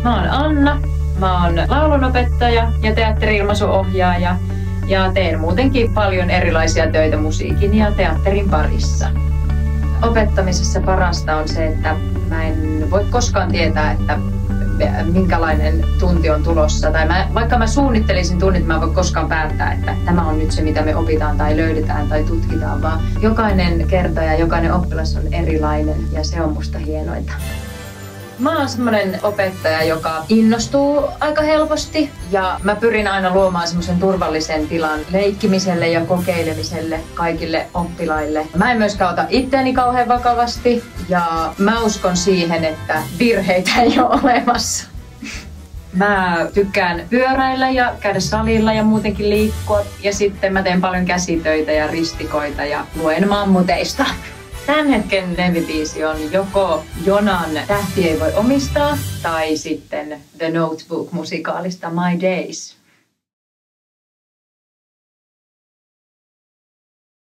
Mä oon Anna, mä oon laulunopettaja ja teatteri-ilmaisuohjaaja ja teen muutenkin paljon erilaisia töitä musiikin ja teatterin parissa. Opettamisessa parasta on se, että mä en voi koskaan tietää, että minkälainen tunti on tulossa. Tai vaikka mä suunnittelisin tunnit, mä en voi koskaan päättää, että tämä on nyt se, mitä me opitaan tai löydetään tai tutkitaan, vaan jokainen kerta ja jokainen oppilas on erilainen ja se on musta hienointa. Mä oon semmonen opettaja, joka innostuu aika helposti ja mä pyrin aina luomaan semmoisen turvallisen tilan leikkimiselle ja kokeilemiselle kaikille oppilaille. Mä en myöskään ota itseäni kauhean vakavasti ja mä uskon siihen, että virheitä ei ole olemassa. Mä tykkään pyöräillä ja käydä salilla ja muutenkin liikkua ja sitten mä teen paljon käsitöitä ja ristikoita ja luen mammuteista. Tämän hetken levybiisi on joko Jonan Tähti ei voi omistaa tai sitten The Notebook-musikaalista My Days.